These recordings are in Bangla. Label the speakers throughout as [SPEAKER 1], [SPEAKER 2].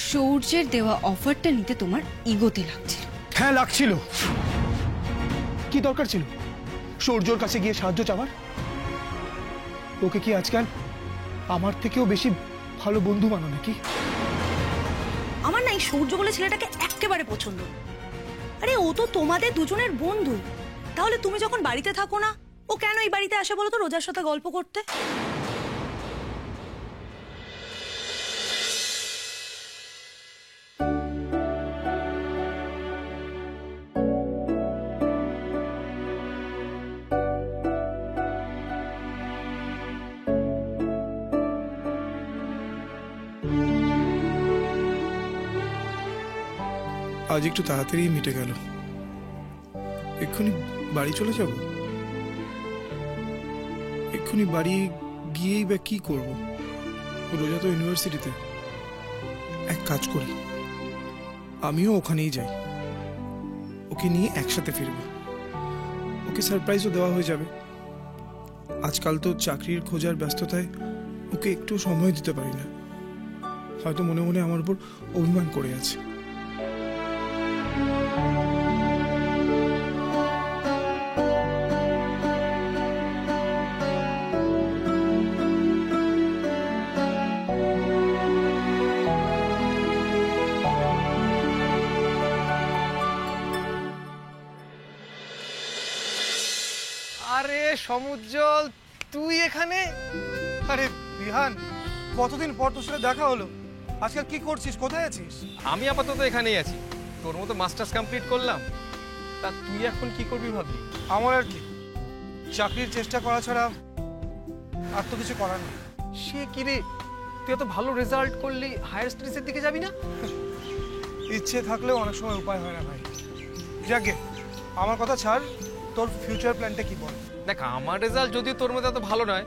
[SPEAKER 1] সূর্যের দেওয়া অফারটা নিতে তোমার ইগোতে লাগছিল।
[SPEAKER 2] হ্যাঁ লাগছিল। কি দরকার ছিল সূর্যর কাছে গিয়ে সাহায্য চাওয়ার? ওকে কি আজকাল আমার থেকেও বেশি ভালো বন্ধু মানো নাকি?
[SPEAKER 3] আমার না এই সূর্য বলে ছেলেটাকে একেবারে পছন্দ। আরে ও তো তোমাদের দুজনের বন্ধু, তাহলে তুমি যখন বাড়িতে থাকো না, ও কেন এই বাড়িতে আসে বলো তো রোজার সাথে গল্প করতে?
[SPEAKER 2] আজ একটু তাড়াতাড়ি মিটে গেল। এক্ষুনি বাড়ি চলে যাব। এক্ষুনি বাড়ি গিয়েই বা কি করব? রোজা তো ইউনিভার্সিটিতে। এক কাজ করি, আমিও ওখানেই যাই, ওকে নিয়ে একসাথে ফিরব। ওকে সারপ্রাইজও দেওয়া হয়ে যাবে। আজকাল তো চাকরির খোঁজার ব্যস্ততায় ওকে একটু সময় দিতে পারি না। হয়তো মনে মনে আমার উপর অভিমান করে আছে।
[SPEAKER 4] আরে সমুজ্জ্বল, তুই এখানে?
[SPEAKER 5] আরে বিহান, কতদিন পর তোর সাথে দেখা হলো। আজকাল কি করছিস, কোথায় আছিস?
[SPEAKER 4] আমি আপাতত এখানেই আছি। তোর মতো মাস্টার্স কমপ্লিট করলাম, তা তুই এখন কি করবি ভাবলি?
[SPEAKER 5] আমার আর কি, চাকরির চেষ্টা করা ছাড়া আর তো কিছু করার নেই।
[SPEAKER 4] সে কি রে, তুই এত ভালো রেজাল্ট করলি, হায়ার স্টাডিজের দিকে যাবি না?
[SPEAKER 5] ইচ্ছে থাকলেও অনেক সময় উপায় হয় না ভাই। যাকে আমার কথা ছাড়, তোর ফিউচার প্ল্যানটা কি বল?
[SPEAKER 4] দেখ, আমার রেজাল্ট যদিও তোর মধ্যে এত ভালো নয়,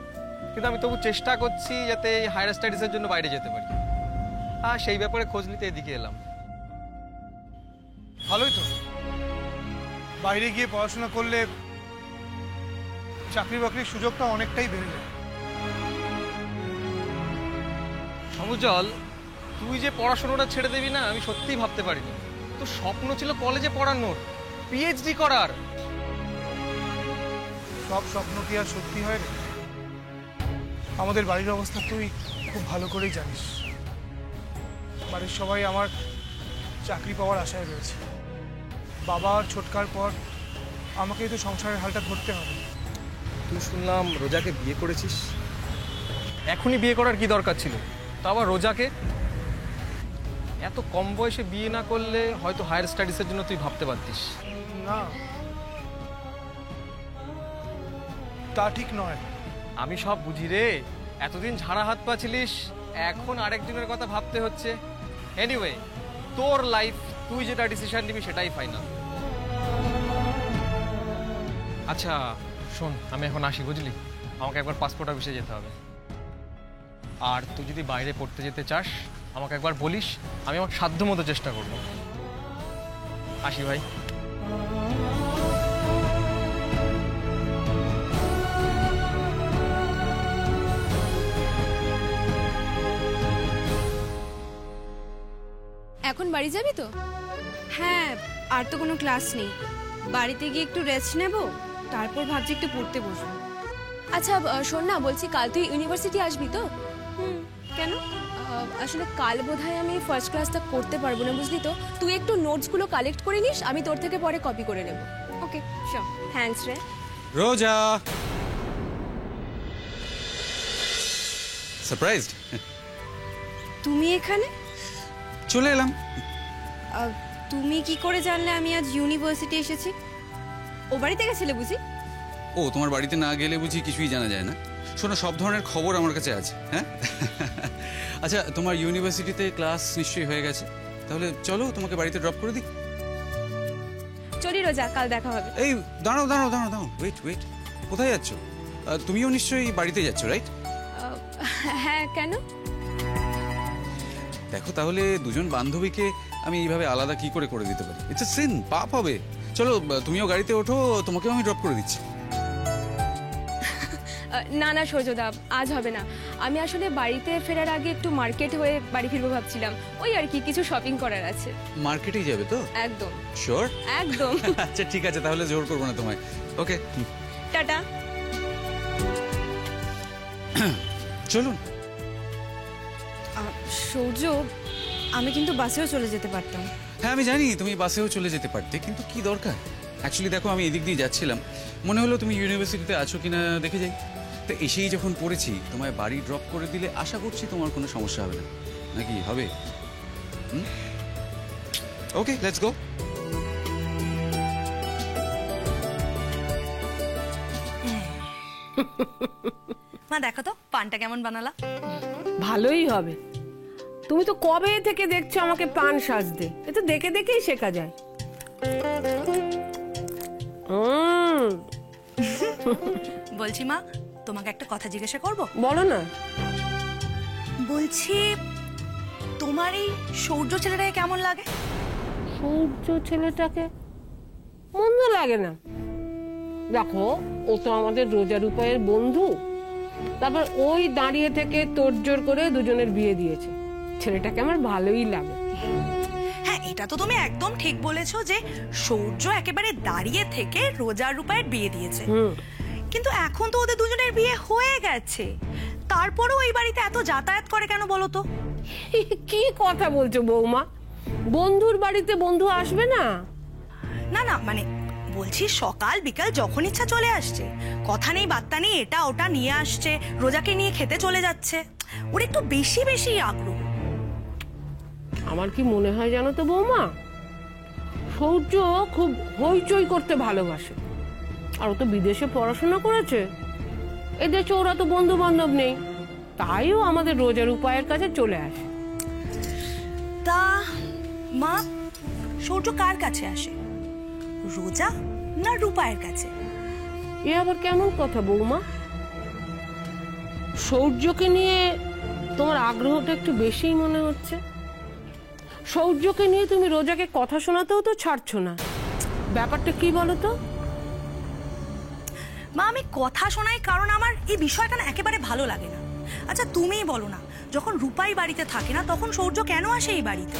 [SPEAKER 4] কিন্তু আমি তবু চেষ্টা করছি যাতে হায়ার স্টাডিজের জন্য বাইরে যেতে পারি। আর সেই ব্যাপারে খোঁজ নিতে এদিকে এলাম।
[SPEAKER 5] ভালোই তো, বাইরে গিয়ে পড়াশোনা করলে চাকরি বাকরির সুযোগটা অনেকটাই বেড়ে যায়।
[SPEAKER 4] সমুজ্জ্বল, তুই যে পড়াশোনাটা ছেড়ে দিবি না, আমি সত্যিই ভাবতে পারিনি। তোর স্বপ্ন ছিল কলেজে পড়ানোর, পিএইচডি করার।
[SPEAKER 5] সব স্বপ্ন কি আর সত্যি হয় রে? আমাদের বাড়ির অবস্থা তুই খুব ভালো করেই জানিস। বাড়ির সবাই আমার চাকরি পাওয়ার আশায় রয়েছে। বাবা আর ছোটকার পর আমাকেই তো সংসারের হালটা ধরতে হবে।
[SPEAKER 4] তুই শুনলাম রোজাকে বিয়ে করেছিস। এখনই বিয়ে করার কি দরকার ছিল, তা আবার রোজাকে? এত কম বয়সে বিয়ে না করলে হয়তো হায়ার স্টাডিজের জন্য তুই ভাবতে পারতিস।
[SPEAKER 5] না, তা ঠিক নয়।
[SPEAKER 4] আমি সব বুঝি রে, এতদিন ঝাড়া হাত পা ছিলিস, এখন আরেকজনের কথা ভাবতে হচ্ছে। এনিওয়ে, তোর লাইফ, তুই যেটা ডিসিশন নিবি সেটাই ফাইনাল। আচ্ছা শোন, আমি এখন আসি, বুঝলি? আমাকে একবার পাসপোর্ট অফিসে যেতে হবে। আর তুই যদি বাইরে পড়তে যেতে চাস আমাকে একবার বলিস, আমি আমার সাধ্য মতো চেষ্টা করব। আসি ভাই।
[SPEAKER 1] এখন বাড়ি যাবি তো? হ্যাঁ, আর তো কোনো ক্লাস নেই। বাড়িতে গিয়ে একটু রেস্ট নেব, তারপর ভাবছি একটু পড়তে বসবো। আচ্ছা শোন না, বলছি কাল তুই ইউনিভার্সিটি আসবি তো? কেন? আসলে কাল বোধহয় আমি ফার্স্ট ক্লাসটা করতে পারবো না, বুঝলি তো? তুই একটু নোটসগুলো কালেক্ট করে নিস, আমি তোর থেকে পরে কপি করে নেব। Okay sure. থ্যাঙ্কস রে।
[SPEAKER 6] রোজা সারপ্রাইজড।
[SPEAKER 1] তুমি এখানে?
[SPEAKER 6] চলে এলাম।
[SPEAKER 1] তুমি কি করে জানলে আমি আজ ইউনিভার্সিটি এসেছি? ও বাড়িতে গেছিলে বুঝি?
[SPEAKER 6] ও, তোমার বাড়িতে না গেলে বুঝি কিছুই জানা যায় না? শোনো, সব ধরনের খবর আমার কাছে আছে। হ্যাঁ আচ্ছা, তোমার ইউনিভার্সিটিতে ক্লাস নিশ্চয়ই হয়ে গেছে, তাহলে চলো তোমাকে বাড়িতে ড্রপ করে দিই।
[SPEAKER 1] চলি রোজা, কাল দেখা হবে।
[SPEAKER 6] এই দাঁড়াও দাঁড়াও দাঁড়াও দাঁড়াও, ওয়েট ওয়েট, কোথায় যাচ্ছ? তুমিও নিশ্চয়ই বাড়িতে যাচ্ছ, রাইট?
[SPEAKER 1] হ্যাঁ, কেন?
[SPEAKER 6] দেখো, তাহলে দুজন বান্ধবীকে আমি এইভাবে আলাদা কি করে করে দিতে পারি? ইটস এ সিন, পাপ হবে। চলো তুমিও গাড়িতে ওঠো, তোমাকেও আমি ড্রপ করে দিচ্ছি।
[SPEAKER 1] না না সূর্যদা, আজ হবে না। আমি আসলে বাড়িতে ফেরার আগে একটু মার্কেট হয়ে বাড়ি ফিরবো ভাবছিলাম। ওই আর কি, কিছু শপিং করার আছে।
[SPEAKER 6] মার্কেটেই যাবে তো?
[SPEAKER 1] একদম
[SPEAKER 6] শিওর?
[SPEAKER 1] একদম।
[SPEAKER 6] আচ্ছা ঠিক আছে, তাহলে জোর করবো না তোমায়। ওকে,
[SPEAKER 1] টাটা।
[SPEAKER 6] চলুন।
[SPEAKER 1] সূর্য, আমি কিন্তু বাসেও চলে যেতে পারতাম।
[SPEAKER 6] হ্যাঁ আমি জানি তুমি বাসেও চলে যেতে পারতে, কিন্তু কি দরকার? অ্যাকচুয়ালি দেখো, আমি এদিক দিয়ে যাচ্ছিলাম, মনে হলো তুমি ইউনিভার্সিটিতে আছো কিনা দেখে যাই। তো এসেই যখন পড়েছি, তোমায় বাড়ি ড্রপ করে দিলে আশা করছি তোমার কোনো সমস্যা হবে না, নাকি হবে? ওকে, লেটস গো।
[SPEAKER 3] মা দেখো তো পানটা কেমন বানালা।
[SPEAKER 7] ভালোই হবে। তুমি তো কবে থেকে দেখছো আমাকে পান সাজতে, এ তো দেখে দেখেই শেখা যায়।
[SPEAKER 3] বলছি মা, তোমাকে একটা কথা জিজ্ঞাসা করব?
[SPEAKER 7] বলো না।
[SPEAKER 3] বলছি তোমার এই সূর্য ছেলেটাকে কেমন লাগে?
[SPEAKER 7] সূর্য ছেলেটাকে মন্দ লাগে না। দেখো, ও তো আমাদের রোজা রূপায়ের বন্ধু। তারপর ওই দাঁড়িয়ে থেকে তোড়জোড় করে দুজনের বিয়ে দিয়েছে। ছেলেটাকে আমার ভালোই লাগে।
[SPEAKER 3] হ্যাঁ, এটা তো তুমি একদম ঠিক বলেছো যে সূর্য একেবারে দাঁড়িয়ে থেকে রোজা রূপায়ের বিয়ে দিয়েছে। কিন্তু এখন তো ওদের দুজনের বিয়ে হয়ে গেছে, তারপরেও এই বাড়িতে এত যাতায়াত করে কেন বলো তো?
[SPEAKER 7] কি কথা বলছো বৌমা? বন্ধুর বাড়িতে বন্ধু আসবে না?
[SPEAKER 3] না না, মানে বলছি সকাল বিকাল যখন ইচ্ছা চলে আসছে, কথা নেই বার্তা নেই, এটা ওটা নিয়ে আসছে, রোজাকে নিয়ে খেতে চলে যাচ্ছে। ওর একটু বেশি বেশি আগ্রহ।
[SPEAKER 7] আমার কি মনে হয় জানো তো বৌমা, সূর্য খুব হইচই করতে ভালোবাসে। আর ও তো বিদেশে পড়াশোনা করেছে, এদেশে ওরা তো বন্ধু বান্ধব নেই, তাইও আমাদের রোজার উপায়ের কাছে চলে আসে।
[SPEAKER 3] তা মা, সূর্য কার কাছে আসে, রোজা না রূপায়ের কাছে?
[SPEAKER 7] এ আবার কেমন কথা বৌমা? সূর্যকে নিয়ে তোমার আগ্রহটা একটু বেশিই মনে হচ্ছে। সূর্যকে নিয়ে তুমি রোজাকে কথা শোনাতেও তো ছাড়ছো না, ব্যাপারটা কি বলো তো?
[SPEAKER 3] মা, আমি কথা শোনাই কারণ আমার এই বিষয়টা না একেবারে ভালো লাগে না। আচ্ছা তুমিই বলো না, যখন রূপাই বাড়িতে থাকে না তখন সূর্য কেন আসে এই বাড়িতে?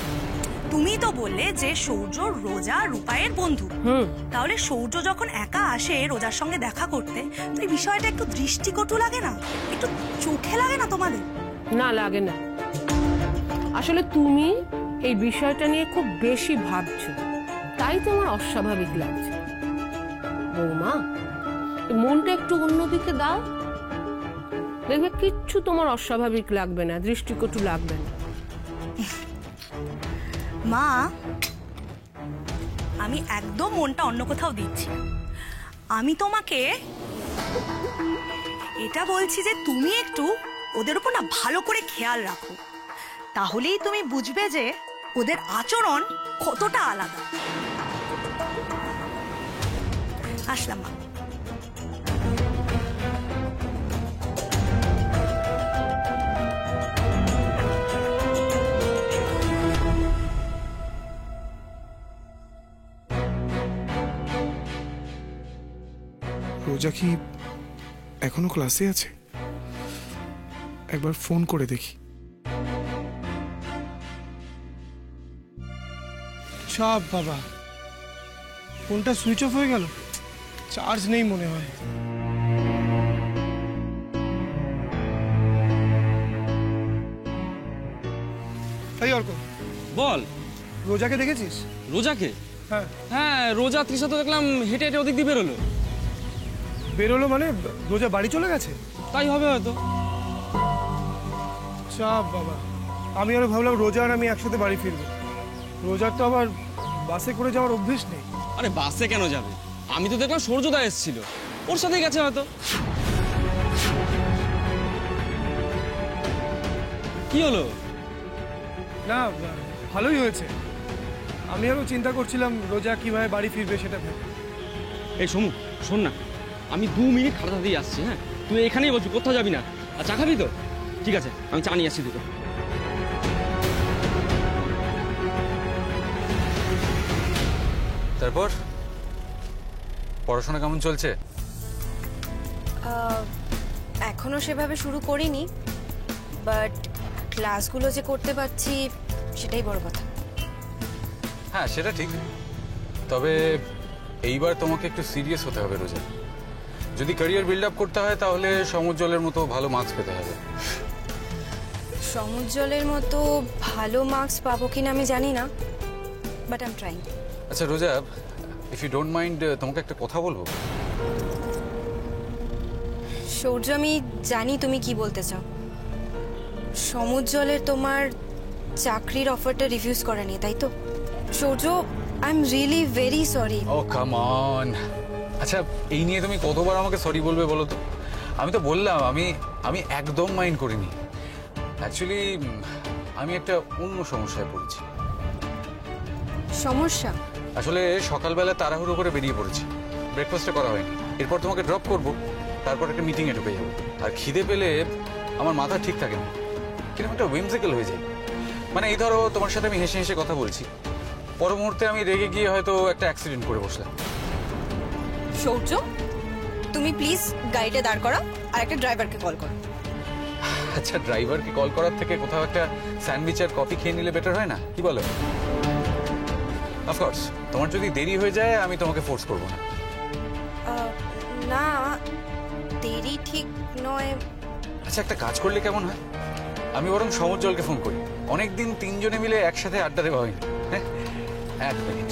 [SPEAKER 3] তুমি তো বললে যে সূর্য রোজা রূপায়ের বন্ধু। তাহলে সূর্য যখন একা আসে রোজার সঙ্গে দেখা করতে, তো এই বিষয়টা একটু দৃষ্টিকটু লাগে না? একটু চোখে লাগে না তোমাদের?
[SPEAKER 7] না, লাগে না। আসলে তুমি এই বিষয়টা নিয়ে খুব বেশি ভাবছো, তাই তো আমার অস্বাভাবিক লাগছে। বৌমা, মনটা একটু অন্যদিকে দাও, দেখবে কিচ্ছু তোমার অস্বাভাবিক লাগবে না, দৃষ্টিকটু লাগবে না।
[SPEAKER 3] মা, আমি একদম মনটা অন্য কোথাও দিচ্ছি না। আমি তোমাকে এটা বলছি যে তুমি একটু ওদের উপর না ভালো করে খেয়াল রাখো, তাহলেই তুমি বুঝবে যে ওদের আচরণ কতটা আলাদা। আসলাম মা।
[SPEAKER 2] রোজা কি এখনো ক্লাসে আছে? একবার ফোন করে দেখি।
[SPEAKER 5] চাপ বাবা, ফোনটা সুইচ অফ হয়ে গেল, চার্জ নেই মনে হয়। এই অর্ক,
[SPEAKER 8] বল।
[SPEAKER 5] রোজাকে দেখেছিস?
[SPEAKER 8] রোজাকে?
[SPEAKER 5] হ্যাঁ।
[SPEAKER 8] হ্যাঁ, রোজা তৃষা তো দেখলাম হেঁটে হেঁটে ওদিক দিয়ে বেরোলো।
[SPEAKER 5] বেরোলো মানে রোজা বাড়ি চলে গেছে?
[SPEAKER 8] তাই হবে হয়তো।
[SPEAKER 5] চাপ বাবা, আমি আরো ভাবলাম রোজা আর আমি একসাথে বাড়ি ফিরবো। রোজার তো আবার বাসে করে যাওয়ার অভ্যেস নেই।
[SPEAKER 8] আরে বাসে কেন যাবে? আমি তো দেখলাম সূর্যদা এসেছিল, ওর সাথেই গেছে হয়তো। কি হলো?
[SPEAKER 5] না, ভালোই হয়েছে। আমি আরো চিন্তা করছিলাম রোজা কিভাবে বাড়ি ফিরবে সেটা ভেবে।
[SPEAKER 8] এই সমু, শোন না, আমি 2 মিনিট খাতা দিয়ে আসছি। হ্যাঁ, তুই এখানেই বলছি, কোথাও যাবি না। আর চা খাবি তো? ঠিক আছে, আমি চা নিয়ে আসছি দুটো।
[SPEAKER 6] তারপর পড়াশোনা কেমন চলছে?
[SPEAKER 1] এখনো সেভাবে শুরু করিনি, বাট ক্লাসগুলো যে করতে পারছি সেটাই বড় কথা।
[SPEAKER 6] হ্যাঁ, সেটা ঠিক। তবে এইবার তোমাকে একটু সিরিয়াস হতে হবে রোজা। যদি ক্যারিয়ার বিল্ড আপ করতে হয় তাহলে সমুজ্জ্বলের মতো ভালো মার্কস পেতে হবে।
[SPEAKER 1] সমুজ্জ্বলের মতো ভালো মার্কস পাবো কিনা আমি জানি না, বাট আই এম ট্রাইং।
[SPEAKER 6] আচ্ছা রোজা, ইফ ইউ ডোন্ট মাইন্ড, তোমাকে একটা কথা বলবো।
[SPEAKER 1] সূর্য, আমি জানি তুমি কি বলতে চাও। সমুজ্জ্বলের তোমার চাকরির অফারটা রিফিউজ করা নিয়ে, তাই তো? সূর্য, I am really very sorry.
[SPEAKER 6] Oh come on. আচ্ছা, এই নিয়ে তুমি কতবার আমাকে সরি বলবে বলো তো? আমি তো বললাম আমি একদম মাইন্ড করিনি। অ্যাকচুয়ালি আমি একটা অন্য সমস্যায় পড়েছি।
[SPEAKER 1] সমস্যা?
[SPEAKER 6] আসলে সকালবেলা তাড়াহুড়ো করে বেরিয়ে পড়েছি, ব্রেকফাস্টটা করা হয়নি। এরপর তোমাকে ড্রপ করব, তারপর একটা মিটিংয়ে ঢুকে যাবো। আর খিদে পেলে আমার মাথা ঠিক থাকে না, কিরকম একটা whimsical হয়ে যায়। মানে এই ধরো, তোমার সাথে আমি হেসে হেসে কথা বলছি, পর মুহূর্তে আমি রেগে গিয়ে হয়তো একটা অ্যাক্সিডেন্ট করে বসলাম।
[SPEAKER 1] সূর্য, তুমি প্লিজ গাড়িটা দাঁড় করাও আর একটা ড্রাইভারকে কল করো।
[SPEAKER 6] আচ্ছা, ড্রাইভারকে কল করার থেকে কোথাও একটা স্যান্ডউইচ আর কফি খেয়ে নিলে বেটার হয় না? কি বলো? অফকোর্স, তোমার যদি দেরি হয়ে যায় আমি তোমাকে ফোর্স করবো না।
[SPEAKER 1] না, দেরি ঠিক নয়।
[SPEAKER 6] আচ্ছা, একটা কাজ করলে কেমন হয়? আমি বরং সমুজ্জ্বলকে ফোন করি। অনেকদিন তিনজনে মিলে একসাথে আড্ডা দেওয়া হয়নি। হ্যাঁ, এক মিনিট।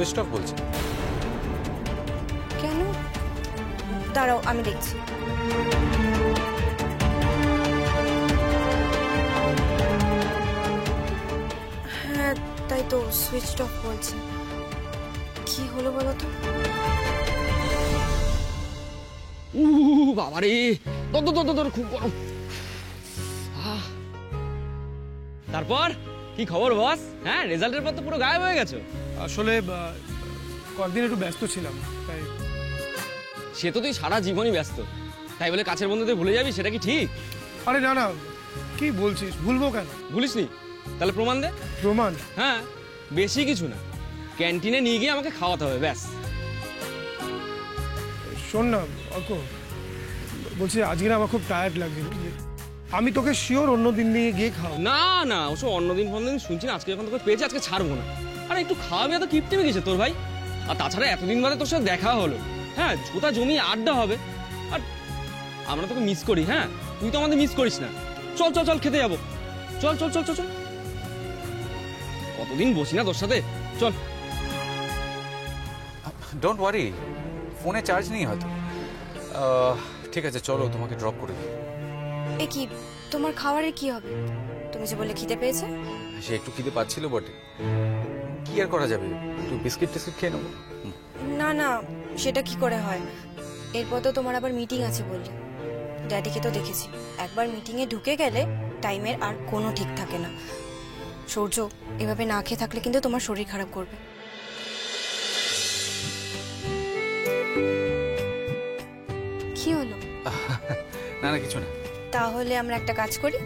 [SPEAKER 6] সুইচ অফ বলছে।
[SPEAKER 1] কেন? দাঁড়াও, আমি দেখছি। হ্যাঁ, তাই তো, সুইচ অফ বলছে। কি হলো বলো তো?
[SPEAKER 8] বাবারে, দর খুব গরম। তারপর কি খবর বস? হ্যাঁ, রেজাল্টের পর তো পুরো গায়েব হয়ে গেছো।
[SPEAKER 5] আসলে কয়েকদিন একটু ব্যস্ত ছিলাম, তাই।
[SPEAKER 8] সে তো তুই সারা জীবনই ব্যস্ত, তাই বলে কাছের বন্ধুদের ভুলে যাবি, সেটা কি ঠিক?
[SPEAKER 5] আরে না না, কি বলছিস? ভুলবো কেন?
[SPEAKER 8] ভুলিসনি? তাহলে প্রমাণ দে।
[SPEAKER 5] প্রমাণ?
[SPEAKER 8] হ্যাঁ, বেশি কিছু না, ক্যান্টিনে নিয়ে গিয়ে আমাকে খাওয়াতে হবে, ব্যাস।
[SPEAKER 5] শোন না অর্ক, বলছি আজকে না আমার খুব টায়ার্ড লাগছে, বুঝলি? আমি তোকে শিওর অন্য দিন নিয়ে গিয়ে খাও।
[SPEAKER 8] না না, ওসব অন্যদিন শুনছি না। আজকে যখন তোকে পেয়েছি, আজকে ছাড়বো না। আরে একটু খাওয়াবি, এত কিপটেমে গেছে তোর ভাই। আর তাছাড়া এতদিন বাদে তোর সাথে দেখা হলো, হ্যাঁ, জোতা জমিয়ে আড্ডা হবে। আর আমরা তোকে মিস করি, হ্যাঁ, তুই তো আমাদের মিস করিস না। চল চল চল, খেতে যাবো। চল চল চল চল চল, কতদিন বসি না তোর সাথে, চল।
[SPEAKER 6] ডোন্ট ওয়ারি, ফোনে চার্জ নেই হয়তো। ঠিক আছে, চলো, তোমাকে ড্রপ করে দিই।
[SPEAKER 1] এ কি, তোমার খাবারের কি হবে? তুমি যে বলে খিদে পেয়েছে।
[SPEAKER 6] সে একটু খিদে পাচ্ছিল বটে, কি আর করা যাবে, একটু বিস্কিট টিস্কিট খেয়ে নেবো।
[SPEAKER 1] না না, সেটা কি করে হয়? এরপর তো তোমার আবার মিটিং আছে বললে। ড্যাডিকে তো দেখেছি, একবার মিটিংয়ে ঢুকে গেলে টাইমের আর কোনো ঠিক থাকে না। সূর্য, এভাবে না খেয়ে থাকলে কিন্তু তোমার শরীর খারাপ করবে। কি হলো?
[SPEAKER 6] না না, কিছু না।
[SPEAKER 1] তাহলে আমরা একটা কাজ করি,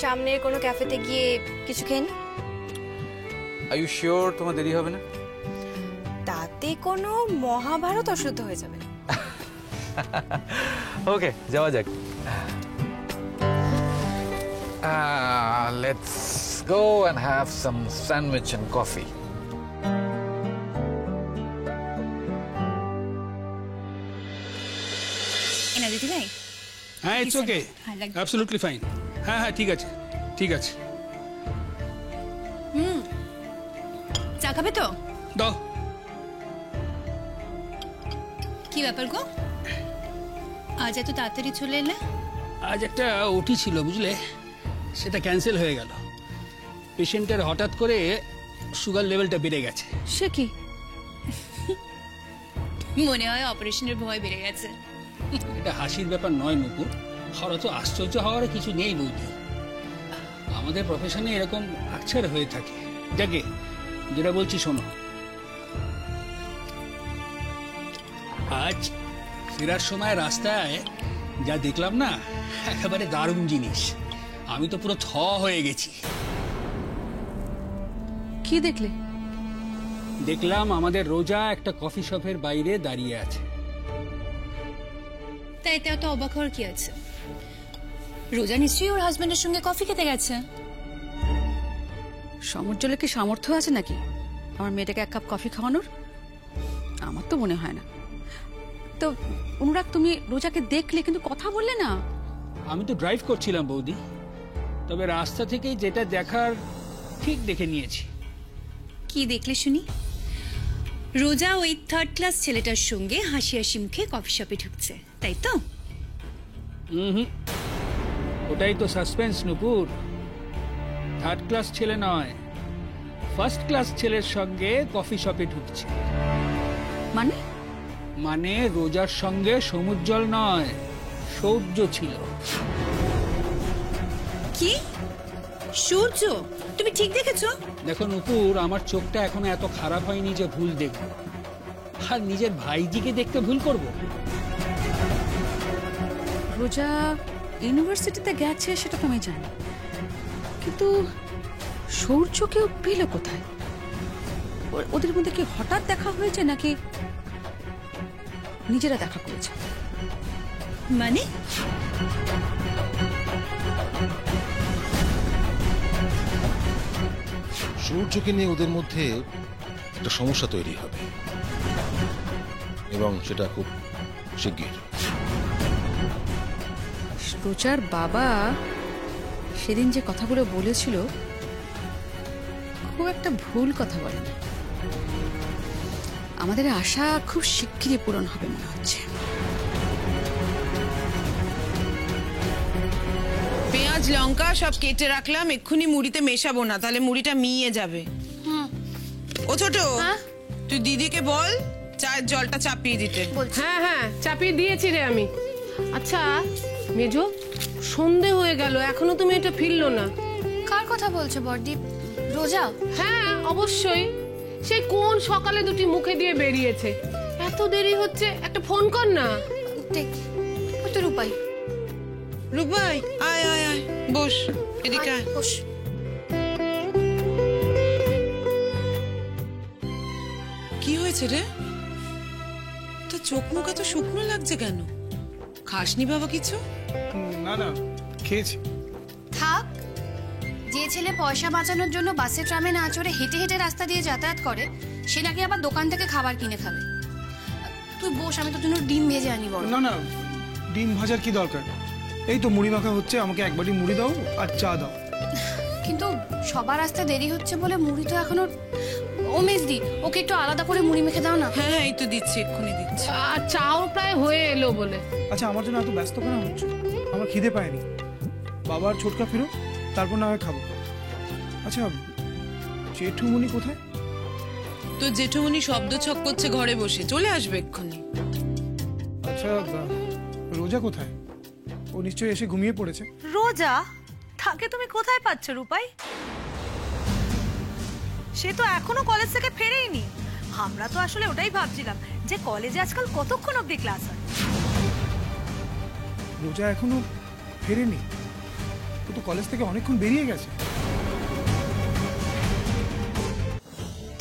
[SPEAKER 1] সামনের কোনো ক্যাফেতে গিয়ে কিছু খেয়ে নিই।
[SPEAKER 6] আর ইউ শিওর তোমার দেরি হবে না?
[SPEAKER 1] তাতে কোনো মহাভারত অশুদ্ধ হয়ে যাবে না।
[SPEAKER 6] ওকে, যাওয়া যাক। Let's go and have some sandwich and coffee.
[SPEAKER 3] এনা দিদি ভাই,
[SPEAKER 9] হ্যাঁ, ইটস ওকে, অ্যাবসলিউটলি ফাইন। হ্যাঁ হ্যাঁ, ঠিক আছে ঠিক আছে।
[SPEAKER 3] চা খাবে তো?
[SPEAKER 9] দাও।
[SPEAKER 3] কি ব্যাপার গো, আজ এত তাড়াতাড়ি চলে এলে?
[SPEAKER 9] আজ একটা ওটি ছিল, বুঝলে, সেটা ক্যান্সেল হয়ে গেল। পেশেন্টের হঠাৎ করে সুগার লেভেলটা বেড়ে গেছে।
[SPEAKER 3] সে কি? মনে হয় অপারেশনের ভয় বেড়ে গেছে।
[SPEAKER 9] এটা হাসির ব্যাপার নয় নুপুর, তো আশ্চর্য হওয়ার কিছু নেই বৌদি। আমাদের প্রফেশনে এরকম আকছার হয়ে থাকে। যাকে যেটা বলছি শোনো, আজ ফেরার সময় রাস্তায় যা দেখলাম না, একেবারে দারুণ জিনিস। আমি তো পুরো থ হয়ে গেছি।
[SPEAKER 1] কি দেখলে?
[SPEAKER 9] দেখলাম আমাদের রোজা একটা কফি শপের বাইরে দাঁড়িয়ে আছে।
[SPEAKER 3] তাই এতে অত অবাক হওয়ার কি আছে? রোজা নিশ্চয়ই ওর হাজবেন্ডের সঙ্গে কফি খেতে গেছে।
[SPEAKER 10] সমর্জলে কি সামর্থ্য আছে নাকি আমার মেয়েটাকে এক কাপ কফি খাওয়ানোর? আমার তো মনে হয় না। তো অনুরাগ, তুমি রোজাকে দেখলে কিন্তু কথা বললে না।
[SPEAKER 9] আমি তো ড্রাইভ করছিলাম বৌদি, তবে রাস্তা থেকেই যেটা দেখার ঠিক দেখে নিয়েছি।
[SPEAKER 3] কি দেখলে শুনি? রোজা ওই 3rd ক্লাস ছেলেটার সঙ্গে হাসি হাসি মুখে কফি শপে ঢুকছে, তাই তো?
[SPEAKER 9] হুম, ওটাই তো সাসপেন্স নুপুর। 3rd ক্লাস ছেলে নয়, 1st ক্লাস ছেলের সঙ্গে কফি শপে ঢুকছে।
[SPEAKER 10] মানে
[SPEAKER 9] মানে রোজার সঙ্গে সমুজ্জ্বল নয়, সৌর্য ছিল।
[SPEAKER 3] কি? সূর্য? তুমি ঠিক দেখেছো?
[SPEAKER 9] দেখো নুপুর, আমার চোখটা এখনো এত খারাপ হয়নি যে ভুল দেখব, আর নিজের ভাইজিকে দেখতে ভুল করব।
[SPEAKER 10] রোজা ইউনিভার্সিটিতে গেছে সেটা তো আমি জানি, কিন্তু সৌর্যকেও পেল কোথায়? ওদের মধ্যে কি হঠাৎ দেখা হয়েছে নাকি নিজেরা দেখা করেছে?
[SPEAKER 3] মানে
[SPEAKER 11] সূর্যকে নিয়ে ওদের মধ্যে একটা সমস্যা তৈরি হবে, এবং সেটা খুব শিগগির।
[SPEAKER 10] রোজার বাবা সেদিন যে কথাগুলো বলেছিল, খুব একটা ভুল কথা বলেন। আমাদের আশা খুব শিগগিরই পূরণ হবে মনে হচ্ছে।
[SPEAKER 12] পেঁয়াজ লঙ্কা সব কেটে রাখলাম, এক্ষুনি মুড়িতে মেশাবো না, তাহলে মুড়িটা মিয়ে যাবে। ও ছোট, তুই দিদিকে বল চায়ের জলটা চাপিয়ে দিতে।
[SPEAKER 7] হ্যাঁ হ্যাঁ, চাপিয়ে দিয়েছি রে আমি। আচ্ছা মেজো, সন্ধে হয়ে গেল, এখনো তুমি এটা ফিরলো না।
[SPEAKER 1] কার কথা বলছো বড়দি? রোজা?
[SPEAKER 7] হ্যাঁ অবশ্যই, সেই কোন সকালে দুটি মুখে দিয়ে বেরিয়েছে। এত দেরি হচ্ছে, একটা ফোন কর না।
[SPEAKER 1] দেখ, ও তো রূপাই।
[SPEAKER 12] রূপাই, আয় আয় আয়, বস এদিকে আয়।
[SPEAKER 1] বস।
[SPEAKER 12] কি হয়েছে রে? তো চোখ মুখ এত শুকনো লাগছে কেন? খাসনি বাবা কিছু?
[SPEAKER 5] না না, খেয়েছি।
[SPEAKER 1] থাক, যে ছেলে পয়সা বাঁচানোর জন্য বাসে ট্রামে না চড়ে হেঁটে হেঁটে রাস্তা দিয়ে যাতায়াত করে, সে নাকি আবার দোকান থেকে খাবার কিনে খাবে। তুই বস, আমি তোর জন্য ডিম ভেজে আনি বড়।
[SPEAKER 5] না না, ডিম ভাজার কি দরকার? এই তো মুড়ি মাখা হচ্ছে, আমাকে এক বাটি মুড়ি দাও আর চা দাও।
[SPEAKER 1] কিন্তু সবার আসতে দেরি হচ্ছে বলে মুড়ি তো এখনো। ও মেজদি, ওকে একটু আলাদা করে মুড়ি মেখে দাও না।
[SPEAKER 12] হ্যাঁ এই তো দিচ্ছি, এক্ষুনি দিচ্ছি।
[SPEAKER 7] আর চাও প্রায় হয়ে এলো বলে।
[SPEAKER 5] আচ্ছা, আমার জন্য এত ব্যস্ত কেন হচ্ছ? আমার খিদে পায়নি। বাবা আর ছোটকা ফিরো, তারপর না হয় খাবো। আচ্ছা, জেঠুমনি কোথায়?
[SPEAKER 12] তো জেঠুমনি শব্দ ছক করছে ঘরে বসে, চলে আসবে এক্ষুনি।
[SPEAKER 5] আচ্ছা, রোজা কোথায়? ও নিশ্চয়ই এসে ঘুমিয়ে পড়েছে।
[SPEAKER 3] রোজা? তাকে তুমি কোথায় পাচ্ছ রূপাই? সে তো এখনো কলেজ থেকে ফেরেইনি। আমরা তো আসলে ওটাই ভাবছিলাম যে কলেজে আজকাল কতক্ষণ অবধি ক্লাস হয়।
[SPEAKER 5] রোজা এখনো ফেরেনি? ও তো কলেজ থেকে অনেকক্ষণ বেরিয়ে গেছে।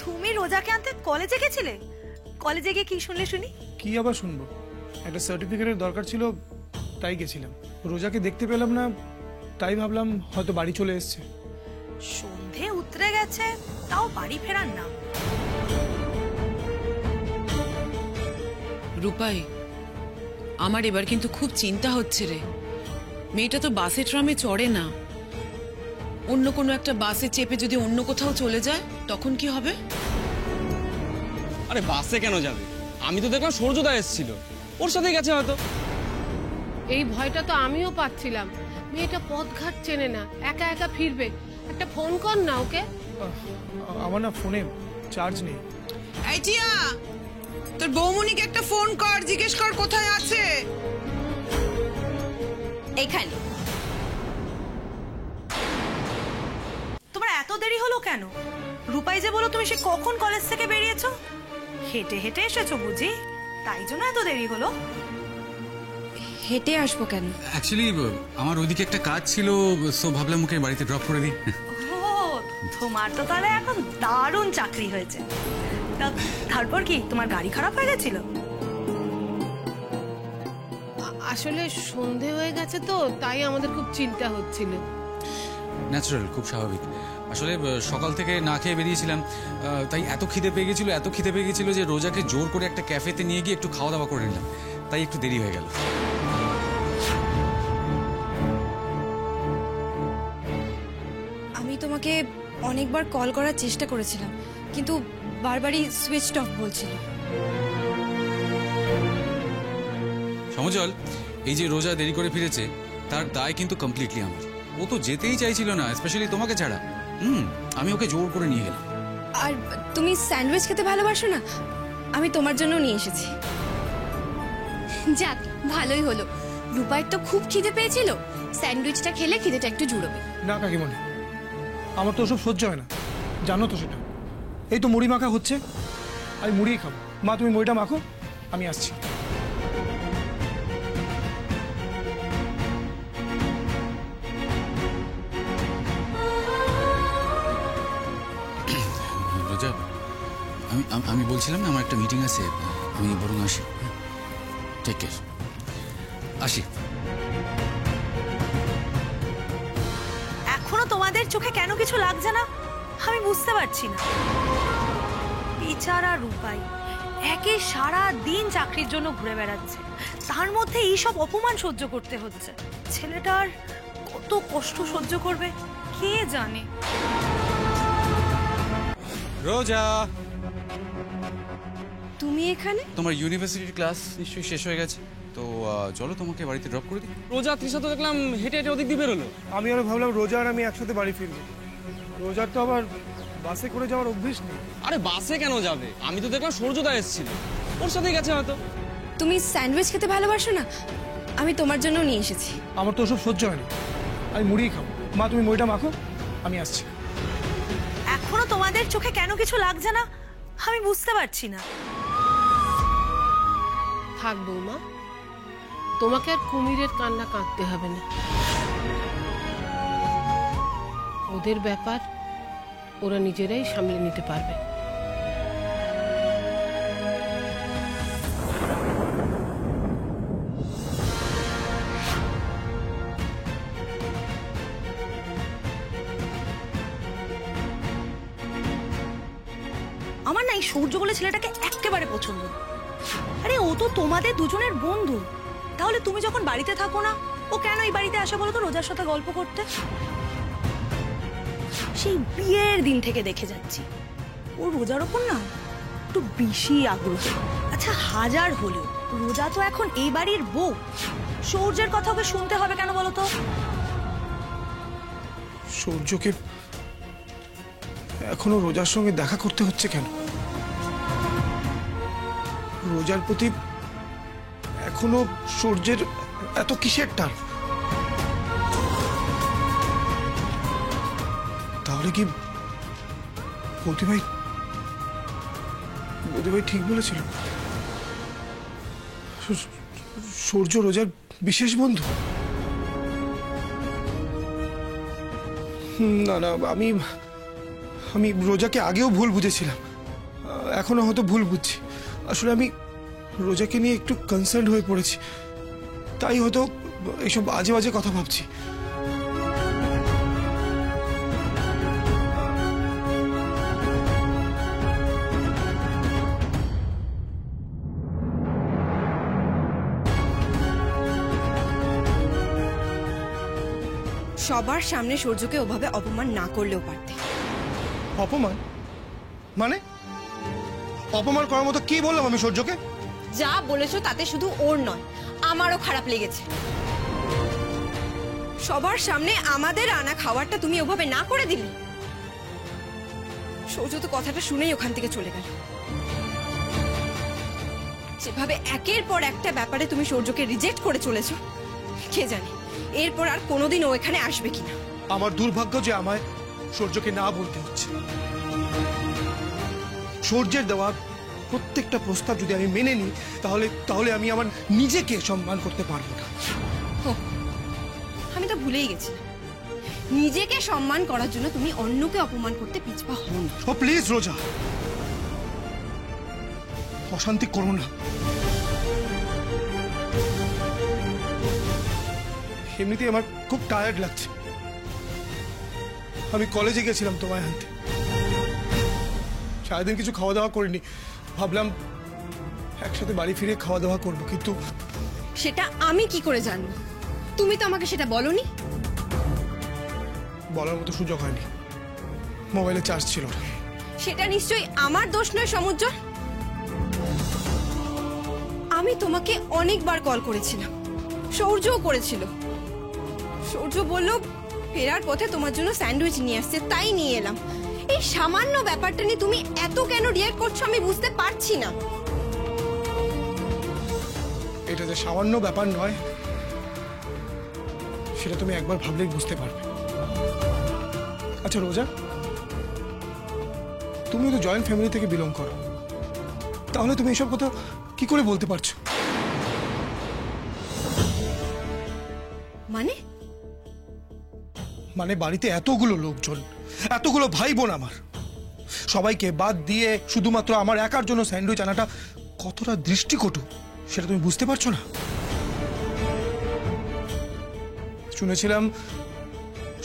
[SPEAKER 3] তুমি রোজাকে আনতে কলেজে গেছিলে? কলেজে গিয়ে কি শুনলে শুনি?
[SPEAKER 5] কি আবার শুনবো, একটা সার্টিফিকেটের দরকার ছিল, তাই গেছিলাম। রোজাকে দেখতে পেলাম না, তাই ভাবলাম হয়তো বাড়ি চলে এসেছে।
[SPEAKER 3] সন্ধে উতরে গেছে, তাও বাড়ি ফেরার না।
[SPEAKER 12] রূপাই, আমার এবার কিন্তু খুব চিন্তা হচ্ছে রে। মেয়েটা তো বাসে ট্রামে চড়ে না, অন্য কোনো একটা বাসে চেপে যদি অন্য কোথাও চলে যায় তখন কি হবে?
[SPEAKER 8] আরে বাসে কেন যাবে? আমি তো দেখলাম সূর্যদা এসেছিল, ওর সাথে গেছে হয়তো।
[SPEAKER 7] এই ভয়টা তো আমিও পাচ্ছিলাম। মেয়েটা পথঘাট চেনে না, একা একা ফিরবে। একটা ফোন কর না ওকে।
[SPEAKER 5] আমার না ফোনে চার্জ নেই।
[SPEAKER 12] এই টিয়া, তোর বৌমনিকে একটা ফোন কর, জিজ্ঞেস কর কোথায় আছে।
[SPEAKER 1] এখানে।
[SPEAKER 3] তোমার এত দেরি হলো কেন? রূপাই যে বলো তুমি সে কখন কলেজ থেকে বেরিয়েছো? হেঁটে হেঁটে এসেছো বুঝি, তাই জন্য এত দেরি হলো?
[SPEAKER 1] হেঁটে আসবো কেন?
[SPEAKER 6] অ্যাকচুয়ালি আমার ওইদিকে একটা কাজ ছিল, সো ভাবলাম ওকে বাড়িতে ড্রপ করে দিই।
[SPEAKER 3] ও তোমার তো তাহলে এখন দারুণ চাকরি হয়েছে। তারপর কি তোমার গাড়ি খারাপ হয়ে গেছিল?
[SPEAKER 7] আসলে সন্ধে হয়ে গেছে তো, তাই আমাদের খুব চিন্তা হচ্ছিল।
[SPEAKER 6] ন্যাচারাল, খুব স্বাভাবিক। আসলে সকাল থেকে না খেয়ে বেরিয়েছিলাম, তাই এত খিদে পেয়ে গেছিল যে রোজাকে জোর করে একটা ক্যাফেতে নিয়ে গিয়ে একটু খাওয়া দাওয়া করে নিলাম, তাই একটু দেরি হয়ে গেল।
[SPEAKER 1] আমি তোমাকে অনেকবার কল করার চেষ্টা করেছিলাম, কিন্তু বারবারই সুইচ অফ বলছিল।
[SPEAKER 6] সমজল, এই যে রোজা দেরি করে ফিরেছে তার দায় কিন্তু কমপ্লিটলি আমার। ও তো যেতেই চাইছিল না, স্পেশালি তোমাকে ছাড়া। আমি ওকে জোর করে নিয়ে গেলাম।
[SPEAKER 1] আর তুমি স্যান্ডউইচ খেতে ভালোবাসো না, আমি তোমার জন্য নিয়ে এসেছি। যাক, ভালোই হলো। রূপাইয়ের তো খুব খিদে পেয়েছিল, স্যান্ডউইচটা খেলে খিদেটা একটু জুড়বে।
[SPEAKER 5] না কাকিমণি, আমার তো ওসব সহ্য হয় না, জানো তো সেটা। এই তো মুড়ি মাখা হচ্ছে, আমি মুড়িই খাবো। মা তুমি মুড়িটা মাখো, আমি আসছি।
[SPEAKER 6] রোজা, আমি বলছিলাম না আমার একটা মিটিং আছে, আমি বরং আসি। টেক কেয়ার, আসি।
[SPEAKER 3] এখনো তোমাদের চোখে কেন কিছু লাগছে না আমি বুঝতে পারছি না। বেচারা রূপাই একে সারা দিন চাকরির জন্য ঘুরে বেড়াচ্ছে, তার মধ্যে এইসব অপমান সহ্য করতে হচ্ছে। ছেলেটার কত কষ্ট সহ্য করবে কে জানে।
[SPEAKER 6] রোজা,
[SPEAKER 1] তুমি এখানে?
[SPEAKER 6] তোমার ইউনিভার্সিটির ক্লাস নিশ্চয়ই শেষ হয়ে গেছে, তো চলো তোমাকে বাড়িতে ড্রপ করে দিই।
[SPEAKER 8] রোজা তৃষা তো দেখলাম হেঁটে হেঁটে ওদিক দিয়ে বেরোলো।
[SPEAKER 5] আমি আরো ভাবলাম রোজা আর আমি একসাথে বাড়ি ফিরবো। রোজার তো আবার বাসে করে যাওয়ার অভ্যেস নেই।
[SPEAKER 8] আরে বাসে কেন যাবে? আমি তো দেখলাম সূর্যদা এসেছিল, ওর সাথেই গেছে হয়তো।
[SPEAKER 1] তুমি স্যান্ডউইচ খেতে ভালোবাসো না, আমি তোমার জন্য নিয়ে এসেছি।
[SPEAKER 5] আমার তো ওসব সহ্য হয় না, আমি মুড়িই খাবো। মা তুমি মুড়িটা মাখো, আমি আসছি।
[SPEAKER 3] এখনো তোমাদের চোখে কেন কিছু লাগছে না আমি বুঝতে পারছি না।
[SPEAKER 7] থাক বৌমা, তোমাকে আর কুমিরের কান্না কাঁদতে হবে না। ওদের ব্যাপার ওরা নিজেরাই সামলে নিতে পারবে।
[SPEAKER 3] আমার না এই সূর্য বলে ছেলেটাকে একেবারে পছন্দ না। আরে ও তো তোমাদের দুজনের বন্ধু, তাহলে তুমি যখন বাড়িতে থাকো না ও কেন এই বাড়িতে আসে বলো তো রোজার সাথে গল্প করতে? সেই বিয়ের দিন থেকে দেখে যাচ্ছি ও রোজার ওপর না একটু বেশি আগ্রহ। আচ্ছা হাজার হলেও রোজা তো এখন এই বাড়ির বউ, সূর্যের কথা ওকে শুনতে হবে কেন বলো তো?
[SPEAKER 2] সূর্যকে এখনো রোজার সঙ্গে দেখা করতে হচ্ছে কেন? রোজার প্রতি এখনো সূর্যের এত কিসের টান? তাহলে কি বৌদিভাই ঠিক বলেছিল? সূর্য রোজার বিশেষ বন্ধু? না না, আমি রোজাকে আগেও ভুল বুঝেছিলাম, এখনো হয়তো ভুল বুঝছি। আসলে আমি রোজাকে নিয়ে একটু কনসার্ন হয়ে পড়েছি, তাই হয়তো এইসব আজে বাজে কথা ভাবছি।
[SPEAKER 1] সবার সামনে সূর্যকে ওভাবে অপমান না করলেও পারতে।
[SPEAKER 2] অপমান মানে? অপমান করার মতো কি বললাম আমি সূর্যকে?
[SPEAKER 1] যা বলেছো তাতে শুধু ওর নয়, আমারও খারাপ লেগেছে। সবার সামনে আমাদের আনা খাবারটা তুমি ওভাবে না করে দিলে। সূর্য তো কথাটা শুনেই ওখান থেকে চলে গেল। যেভাবে একের পর একটা ব্যাপারে তুমি সূর্যকে রিজেক্ট করে চলেছো, কে জানে এরপর আর কোনোদিন ও এখানে আসবে কিনা।
[SPEAKER 2] আমার দুর্ভাগ্য যে আমায় সূর্যকে না বলতে হচ্ছে। সূর্যের দেওয়া প্রত্যেকটা প্রস্তাব যদি আমি মেনে নিই তাহলে তাহলে আমি আমার নিজেকে সম্মান করতে পারবো না।
[SPEAKER 1] আমি তো ভুলেই গেছি, নিজেকে সম্মান করার জন্য তুমি অন্যকে অপমান করতে পিছপা হও না।
[SPEAKER 2] ও প্লিজ রোজা, অশান্তি করো না। এমনিতেই আমার খুব টায়ার্ড লাগছে। আমি কলেজে গেছিলাম তোমায় আনতে, সারাদিন কিছু খাওয়া দাওয়া করিনি। ভাবলাম একসাথে বাড়ি ফিরে খাওয়া দাওয়া করবো, কিন্তু
[SPEAKER 1] সেটা আমি কি করে জানবো? তুমি তো আমাকে সেটা বলোনি।
[SPEAKER 2] বলার মতো সুযোগ হয়নি, মোবাইলে চার্জ ছিল না।
[SPEAKER 1] সেটা নিশ্চয়ই আমার দোষ নয় সমুদ্র। আমি তোমাকে অনেকবার কল করেছিলাম, সূর্যও করেছিল। সূর্য বলল ফেরার পথে তোমার জন্য স্যান্ডউইচ নিয়ে আসছে, তাই নিয়ে এলাম। এই সামান্য ব্যাপারটা নিয়ে তুমি এত কেন রিঅ্যাক্ট করছো আমি বুঝতে পারছি না।
[SPEAKER 2] এটা যে সামান্য ব্যাপার নয় সেটা তুমি একবার ভাবলেই বুঝতে পারবে। আচ্ছা রোজা, তুমি তো জয়েন্ট ফ্যামিলি থেকে বিলং করো, তাহলে তুমি এসব কথা কি করে বলতে পারছো?
[SPEAKER 1] মানে
[SPEAKER 2] মানে বাড়িতে এতগুলো লোকজন, এতগুলো ভাই বোন, আমার সবাইকে বাদ দিয়ে শুধুমাত্র আমার একার জন্য স্যান্ডউইচ আনাটা কতটা দৃষ্টিকটু সেটা তুমি বুঝতে পারছো না? শুনেছিলাম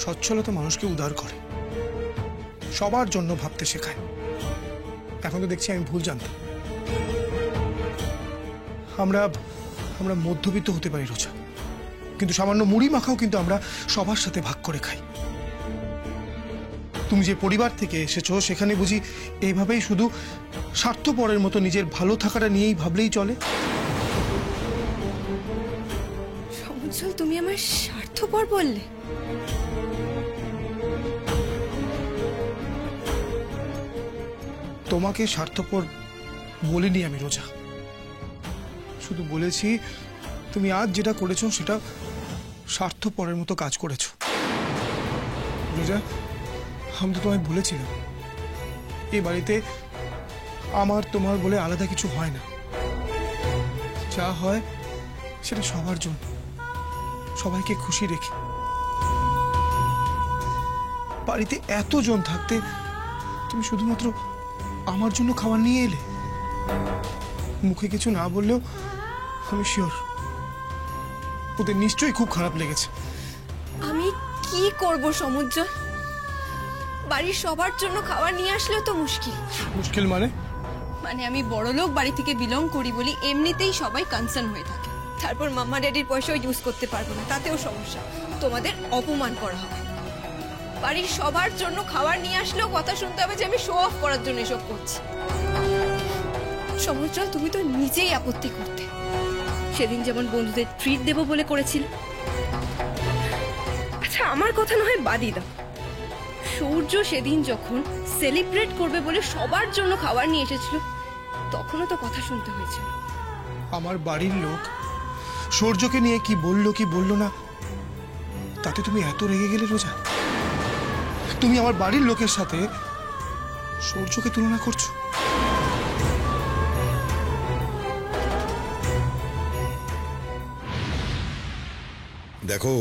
[SPEAKER 2] সচ্ছলতা মানুষকে উদার করে, সবার জন্য ভাবতে শেখায়। এখন তো দেখছি আমি ভুল জানতাম। আমরা আমরা মধ্যবিত্ত হতে পারি রোজা, কিন্তু সামান্য মুড়ি মাখাও কিন্তু আমরা সবার সাথে ভাগ করে খাই। তুমি যে পরিবার থেকে এসেছো সেখানে বুঝি এইভাবেই শুধু স্বার্থপরের মতো নিজের ভালো থাকাটা নিয়েই ভাবলেই চলে?
[SPEAKER 1] সমুজ্জ্বল, তুমি আমার স্বার্থপর বললে?
[SPEAKER 2] তোমাকে স্বার্থপর বলিনি আমি রোজা, শুধু বলেছি তুমি আজ যেটা করেছো সেটা স্বার্থপরের মতো কাজ করেছো। রোজা, আমি তো তোমায় বলেছিলাম এই বাড়িতে আমার তোমার বলে আলাদা কিছু হয় না, যা হয় সেটা সবার জন্য, সবাইকে খুশি রেখে। বাড়িতে এতজন থাকতে তুমি শুধুমাত্র আমার জন্য খাবার নিয়ে এলে। মুখে কিছু না বললেও আমি শিওর ওদের নিশ্চয়ই খুব খারাপ লেগেছে।
[SPEAKER 1] আমি কি করব সমুদ্র? বাড়ির সবার জন্য খাবার নিয়ে আসলেও তো মুশকিল।
[SPEAKER 2] মুশকিল মানে?
[SPEAKER 1] মানে আমি বড়লোক বাড়ি থেকে বিলং করি বলি এমনিতেই সবাই কনসার্ন হয়ে থাকে। তারপর মাম্মা ড্যাডির পয়সাও ইউজ করতে পারবো না, তাতেও সমস্যা। তোমাদের অপমান করা হবে। বাড়ির সবার জন্য খাবার নিয়ে আসলেও কথা শুনতে হবে যে আমি শো অফ করার জন্য এসব করছি। সমুদ্র, তুমি তো নিজেই আপত্তি করতে। সেদিন যেমন বন্ধুদের ট্রিট দেবো বলে করেছিল। আচ্ছা আমার কথা না হয় বাদই দাও, সূর্য সেদিন যখন সেলিব্রেট করবে বলে সবার জন্য খাবার নিয়ে এসেছিল তখনও তো কথা শুনতে হয়েছিল।
[SPEAKER 2] আমার বাড়ির লোক সূর্যকে নিয়ে কি বললো না তাতে তুমি এত রেগে গেলে রোজা? তুমি আমার বাড়ির লোকের সাথে সূর্যকে তুলনা করছো?
[SPEAKER 11] দেখো,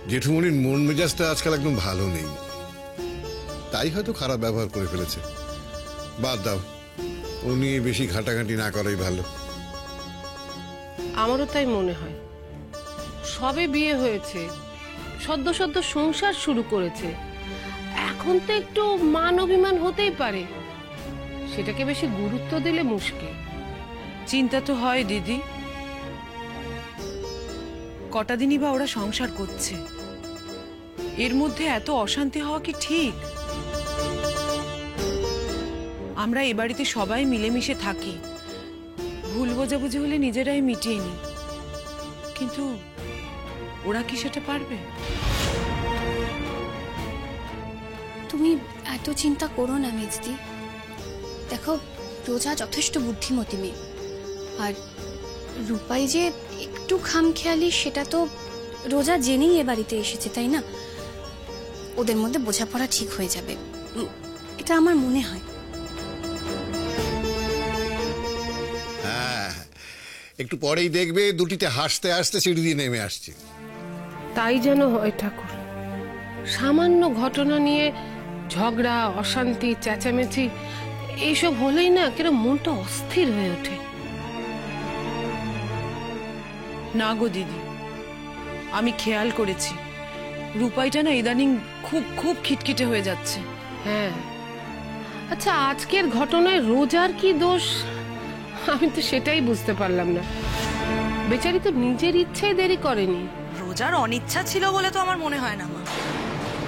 [SPEAKER 11] জেঠুমনির মন মেজাজটা আজকাল একদম ভালো নেই, তাই হয়তো খারাপ ব্যবহার করে ফেলেছে। বাদ দাও, ও নিয়ে বেশি ঘাটাঘাটি না করাই ভালো।
[SPEAKER 7] আমারও তাই মনে হয়। সবে বিয়ে হয়েছে, সদ্য সদ্য সংসার শুরু করেছে, এখন তো একটু মান অভিমান হতেই পারে। সেটাকে বেশি গুরুত্ব দিলে মুশকিল।
[SPEAKER 12] চিন্তা তো হয় দিদি, কটা দিনই বা ওরা সংসার করছে, এর মধ্যে এত অশান্তি হওয়া কি ঠিক? আমরা এ বাড়িতে সবাই মিলেমিশে থাকি, ভুল বোঝাবুঝি হলে নিজেরাই মিটিয়ে নিই, কিন্তু ওরা কি সেটা পারবে?
[SPEAKER 13] তুমি এত চিন্তা করো না মেজদি। দেখো, রোজা যথেষ্ট বুদ্ধিমতী মেয়ে, আর রূপাই যে একটু খামখেয়ালি সেটা তো রোজা জেনেই এ বাড়িতে এসেছে, তাই না? ওদের মধ্যে বোঝাপড়া ঠিক হয়ে যাবে।
[SPEAKER 3] এটা আমার মনে হয়।
[SPEAKER 11] হ্যাঁ, একটু পরেই দেখবে দুটিতে হাসতে হাসতে সিঁড়ি দিয়ে নেমে আসছে।
[SPEAKER 7] তাই যেন হয় ঠাকুর। সামান্য ঘটনা নিয়ে ঝগড়া, অশান্তি, চেঁচামেচি এইসব হলেই না কিরম মনটা অস্থির হয়ে ওঠে।
[SPEAKER 12] না গো দিদি, আমি খেয়াল করেছি রূপাইটা না ইদানিং খুব খুব খিটখিটে হয়ে যাচ্ছে।
[SPEAKER 7] হ্যাঁ, আচ্ছা আজকের ঘটনায় রোজার কি দোষ? আমি তো সেটাই বুঝতে পারলাম না। বেচারি তো নিজের ইচ্ছায় দেরি করেনি।
[SPEAKER 3] রোজার অনিচ্ছা ছিল বলে তো আমার মনে হয় না মা।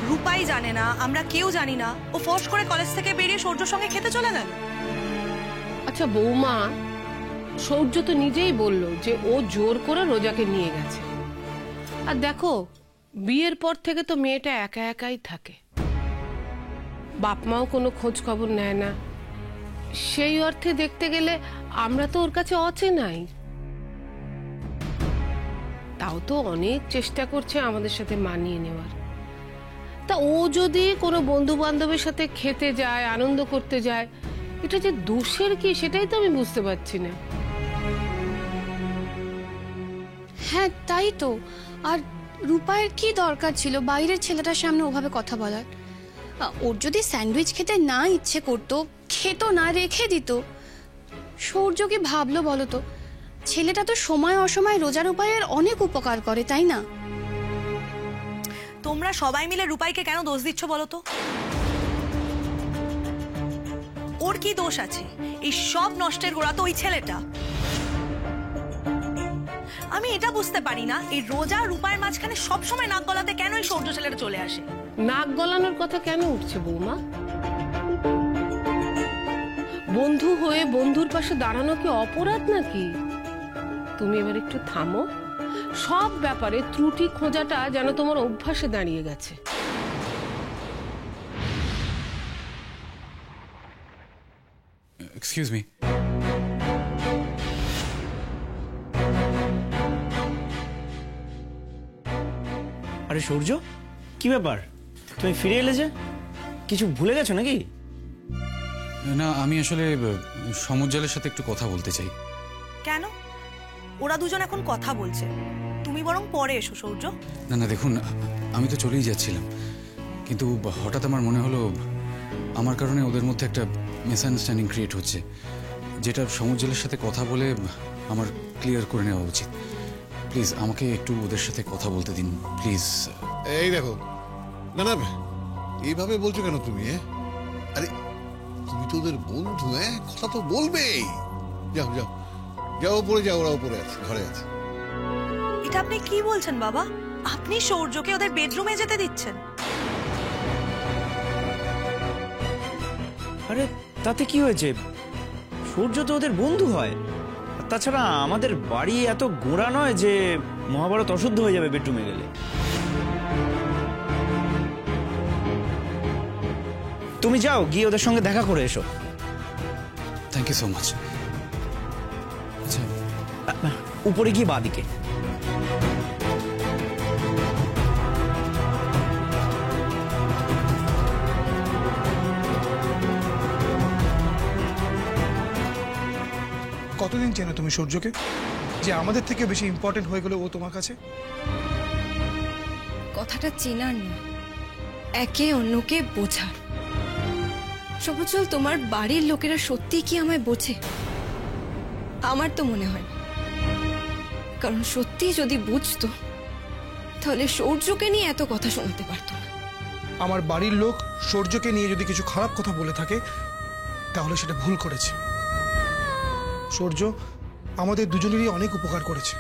[SPEAKER 3] রূপাই জানে না, আমরা কেউ জানি না, ও ফোর্স করে কলেজ থেকে বেরিয়ে সূর্যর সঙ্গে খেতে চলে গেল।
[SPEAKER 7] আচ্ছা বৌমা, সৌর্য তো নিজেই বলল যে ও জোর করে রোজাকে নিয়ে গেছে। আর দেখো, বিয়ের পর থেকে তো মেয়েটা একা একাই থাকে, বাপ মাও কোনো খোঁজ খবর নেয় না। সেই অর্থে দেখতে গেলে আমরা তো ওর কাছে অচেনাই। তাও তো অনেক চেষ্টা করছে আমাদের সাথে মানিয়ে নেওয়ার। তা ও যদি কোনো বন্ধু বান্ধবের সাথে খেতে যায়, আনন্দ করতে যায়, এটা যে দোষের কি সেটাই তো আমি বুঝতে পারছি না।
[SPEAKER 13] হ্যাঁ তাই তো। আর রূপায়ের কি দরকার ছিল বাইরের ছেলেটার সামনে ওভাবে কথা বলার? ওর যদি স্যান্ডউইচ খেতে না ইচ্ছে করতো, খেত না, রেখে দিত। সূর্য কি ভাবলো বলো তো? ছেলেটা তো সময় অসময় রোজার রূপায়ের অনেক উপকার করে, তাই না?
[SPEAKER 3] তোমরা সবাই মিলে রূপাইকে কেন দোষ দিচ্ছ বলো তো? ওর কি দোষ আছে? এই সব নষ্টের গোড়া তো ওই ছেলেটা। আমি এটা বুঝতে পারি না, এই রোজা রূপায়ের মাঝখানে সবসময় নাক গলাতে কেন এই সূর্য ছেলেটা চলে আসে?
[SPEAKER 7] নাক গলানোর কথা কেন উঠছে বৌমা? বন্ধু হয়ে বন্ধুর পাশে দাঁড়ানো কি অপরাধ নাকি? তুমি এবার একটু থামো। সব ব্যাপারে ত্রুটি খোঁজাটা যেন তোমার অভ্যাসে দাঁড়িয়ে গেছে।
[SPEAKER 6] Excuse me.
[SPEAKER 14] আরে সূর্য, কি ব্যাপার? তুমি ফিরে এলে যে? কিছু ভুলে গেছো নাকি?
[SPEAKER 6] না, আমি আসলে সমুজ্জ্বলের সাথে একটু কথা বলতে চাই।
[SPEAKER 3] কেন? ওরা দুজন এখন কথা বলছে, তুমি বরং পরে এসো সূর্য।
[SPEAKER 6] না না, দেখুন, আমি তো চলেই যাচ্ছিলাম, কিন্তু হঠাৎ আমার মনে হলো আমার কারণে ওদের মধ্যে একটা মিসআন্ডারস্ট্যান্ডিং ক্রিয়েট হচ্ছে, যেটা সমুজ্জ্বলের সাথে কথা বলে আমার ক্লিয়ার করে নেওয়া উচিত। প্লিজ আমাকে একটু ওদের সাথে কথা বলতে দিন, প্লিজ।
[SPEAKER 11] এই দেখো, না না, এইভাবে বলছো কেন তুমি? আরে তুমি তো ওদের বন্ধু, কথা তো বলবেই। যাও যাও যাও, উপরে যাও, ওরা উপরে আছে, ঘরে আছে।
[SPEAKER 3] এটা আপনি কি বলছেন বাবা? আপনি সূর্যকে ওদের বেডরুমে যেতে দিচ্ছেন?
[SPEAKER 14] আরে তাতে কি হয়েছে? সূর্য তো ওদের বন্ধু হয়। তাছাড়া আমাদের বাড়ি এত গোড়া নয় যে মহাভারত অশুদ্ধ হয়ে যাবে বেডরুমে গেলে। তুমি যাও, গিয়ে ওদের সঙ্গে দেখা করে এসো।
[SPEAKER 6] Thank you so much. আচ্ছা,
[SPEAKER 14] উপরে গিয়ে বাঁদিকে।
[SPEAKER 5] কতদিন চেনো তুমি সূর্যকে, যে আমাদের থেকে বেশি ইম্পর্টেন্ট হয়ে গেল ও তোমার কাছে?
[SPEAKER 1] কথাটা চেনার না, একে অন্যকে বোঝার। সমুজ্জ্বল, তোমার বাড়ির লোকেরা সত্যি কি আমায় বোঝে? আমার তো মনে হয় না, কারণ সত্যি যদি বুঝতো তাহলে সূর্যকে নিয়ে এত কথা শোনাতে পারতো না।
[SPEAKER 5] আমার বাড়ির লোক সূর্যকে নিয়ে যদি কিছু খারাপ কথা বলে থাকে তাহলে সেটা ভুল করেছে। সূর্য আমাদের দুজনেরই অনেক উপকার করেছে,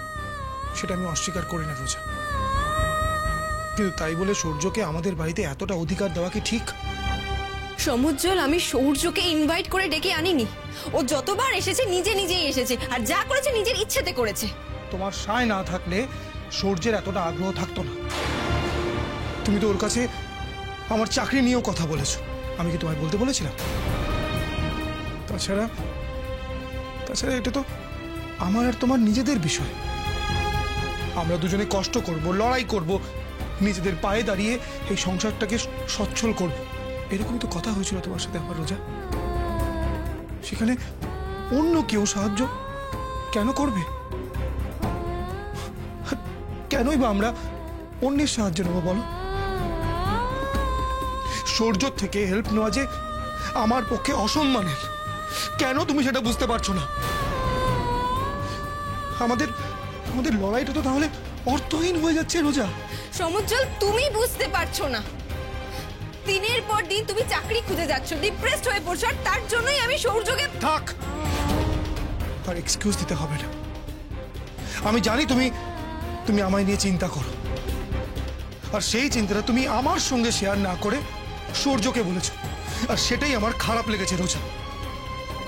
[SPEAKER 5] সেটা আমি অস্বীকার করি না রোজা, কিন্তু তাই বলে সূর্যকে আমাদের বাড়িতে এতটা অধিকার দেওয়া কি ঠিক?
[SPEAKER 1] সমুজ্জ্বল, আমি সূর্যকে ইনভাইট করে ডেকে আনিনি। ও যতবার এসেছে নিজে নিজেই এসেছে, আর যা করেছে নিজের ইচ্ছেতে করেছে।
[SPEAKER 5] তোমার সায় না থাকলে সূর্যের এতটা আগ্রহ থাকতো না। তুমি তো ওর কাছে আমার চাকরি নিয়েও কথা বলেছো, আমি কি তোমায় বলতে বলেছিলাম? তাছাড়া এটা তো আমার আর তোমার নিজেদের বিষয়। আমরা দুজনে কষ্ট করব, লড়াই করব, নিজেদের পায়ে দাঁড়িয়ে এই সংসারটাকে সচ্ছল করব, এরকম তো কথা হয়েছিল তোমার সাথে আমার, রোজা। সেখানে অন্য কেউ সাহায্য কেন করবে? কেনই বা আমরা অন্যের সাহায্য নেবো বলো? সূর্য থেকে হেল্প নেওয়া যে আমার পক্ষে অসম্মানের। কেন তুমি সেটা বুঝতে পারছো না? আমাদের আমাদের লড়াইটা তো তাহলে অর্থহীন হয়ে যাচ্ছে, রোজা।
[SPEAKER 1] সমুজ্জ্বল, তুমি বুঝতে পারছো না। দিনের পর দিন তুমি চাকরি খুঁজে যাচ্ছ, ডিপ্রেসড হয়ে পড়ছো, আর তার জন্যই আমি সূর্যকে।
[SPEAKER 5] থাক, আর এক্সকিউজ দিতে হবে না। আমি জানি তুমি তুমি আমায় নিয়ে চিন্তা করো, আর সেই চিন্তাটা তুমি আমার সঙ্গে শেয়ার না করে সূর্যকে বলেছো, আর সেটাই আমার খারাপ লেগেছে, রোজা।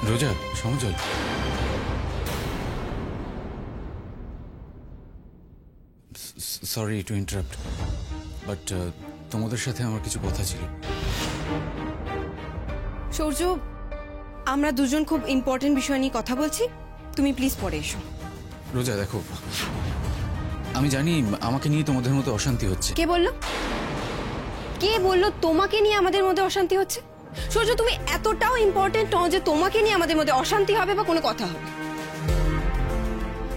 [SPEAKER 6] রোজা, সমুজ্জ্বল, সরি টু ইন্টারাপ্ট, বাট তোমাদের সাথে আমার কিছু কথা ছিল।
[SPEAKER 1] সূর্য, আমরা দুজন খুব ইম্পর্টেন্ট বিষয় নিয়ে কথা বলছি, তুমি প্লিজ পরে এসো।
[SPEAKER 6] রোজা দেখো, আমি জানি আমাকে নিয়ে তোমাদের মধ্যে অশান্তি হচ্ছে।
[SPEAKER 1] কে বললো? কে বললো তোমাকে নিয়ে আমাদের মধ্যে অশান্তি হচ্ছে? সূর্য, তুমি এতটাও ইম্পর্টেন্ট নও যে তোমাকে নিয়ে আমাদের মধ্যে অশান্তি হবে বা কোনো কথা হবে।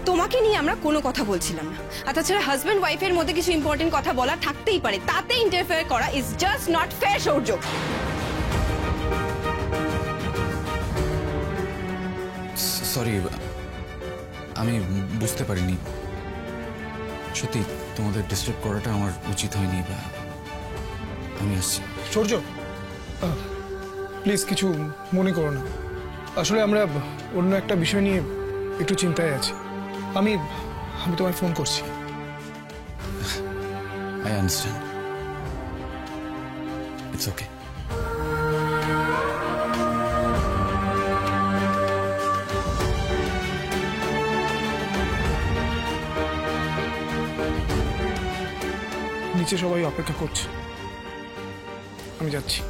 [SPEAKER 1] তোমাকে নিয়ে আমরা কোনো কথা বলছিলাম না। আর তাছাড়া হাজব্যান্ড ওয়াইফের মধ্যে কিছু ইম্পর্টেন্ট কথা বলা থাকতেই পারে, তাতে ইন্টারফেয়ার করা is just not fair, Surya.
[SPEAKER 6] Sorry, আমি বুঝতে পারিনি। সত্যি তোমাদের ডিস্টার্ব করাটা আমার উচিত হয়নি, বা আমি আসছি।
[SPEAKER 2] সূর্য, প্লিজ কিছু মনে করো না। আসলে আমরা অন্য একটা বিষয় নিয়ে একটু চিন্তায় আছি। আমি তোমায় ফোন করছি।
[SPEAKER 6] I understand, it's okay.
[SPEAKER 2] নিচে সবাই অপেক্ষা করছে, আমি যাচ্ছি।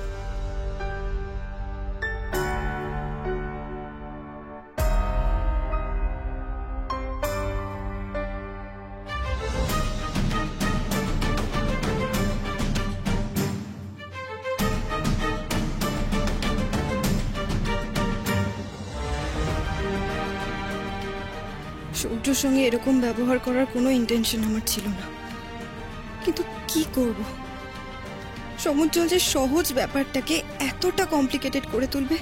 [SPEAKER 1] সূর্যর সঙ্গে এরকম ব্যবহার করার কোনো ইন্টেনশন আমার ছিল না, কিন্তু কি করব? সমুজ্জ্বল যে সহজ ব্যাপারটাকে এতটা কমপ্লিকেটেড করে তুলবে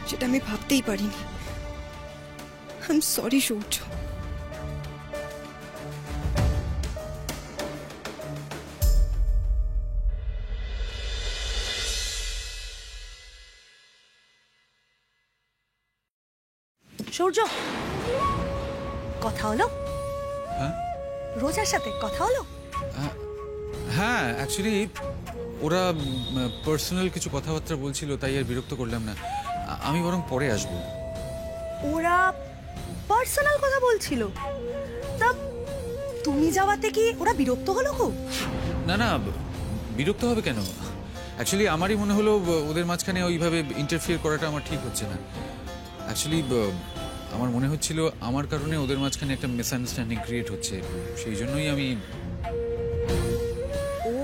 [SPEAKER 1] সেটা আমি ভাবতেই পারিনি। আই এম সরি সূর্য।
[SPEAKER 3] সূর্য, কথা হলো?
[SPEAKER 6] হ্যাঁ,
[SPEAKER 3] রোজার সাথে কথা হলো?
[SPEAKER 6] হ্যাঁ, অ্যাকচুয়ালি ওরা পার্সোনাল কিছু কথাবার্তা বলছিল, তাই আর বিরক্ত করলাম না। আমি বরং পরে আসব।
[SPEAKER 3] ওরা পার্সোনাল কথা বলছিল? তা তুমি যাওয়াতে কি ওরা বিরক্ত হলো খুব?
[SPEAKER 6] না না, বিরক্ত হবে কেন? অ্যাকচুয়ালি আমারই মনে হলো ওদের মাঝখানে ওইভাবে ইন্টারফিয়ার করাটা আমার ঠিক হচ্ছে না। অ্যাকচুয়ালি আমার মনে হচ্ছিল আমার কারণে ওদের মাঝখানে একটা মিসআন্ডারস্ট্যান্ডিং ক্রিয়েট হচ্ছে, সেই জন্যই আমি।
[SPEAKER 3] ও,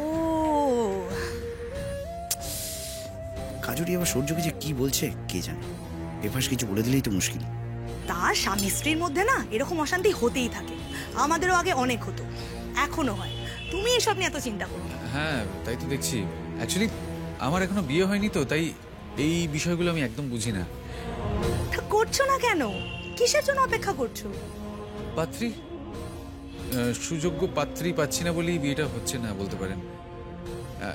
[SPEAKER 14] কাজুরি আবার সূর্যকে যে কি বলছে কে জানে, এভাবে কিছু বলে দিলেই তো মুশকিল।
[SPEAKER 3] তার স্বামী স্ত্রীর মধ্যে না এরকম অশান্তি হতেই থাকে, আমাদেরও আগে অনেক হতো, এখনো হয়। তুমি এসব নিয়ে এত চিন্তা করো না।
[SPEAKER 6] হ্যাঁ, তাই তো দেখছি। অ্যাকচুয়ালি আমার এখনো বিয়ে হয়নি তো, তাই এই বিষয়গুলো আমি একদম বুঝি না।
[SPEAKER 3] করছো না কেন? কিসের জন্য অপেক্ষা করছো?
[SPEAKER 6] পাত্রী, সুযোগ্য পাত্রী পাচ্ছি না বলেই বিয়েটা হচ্ছে না বলতে পারেন।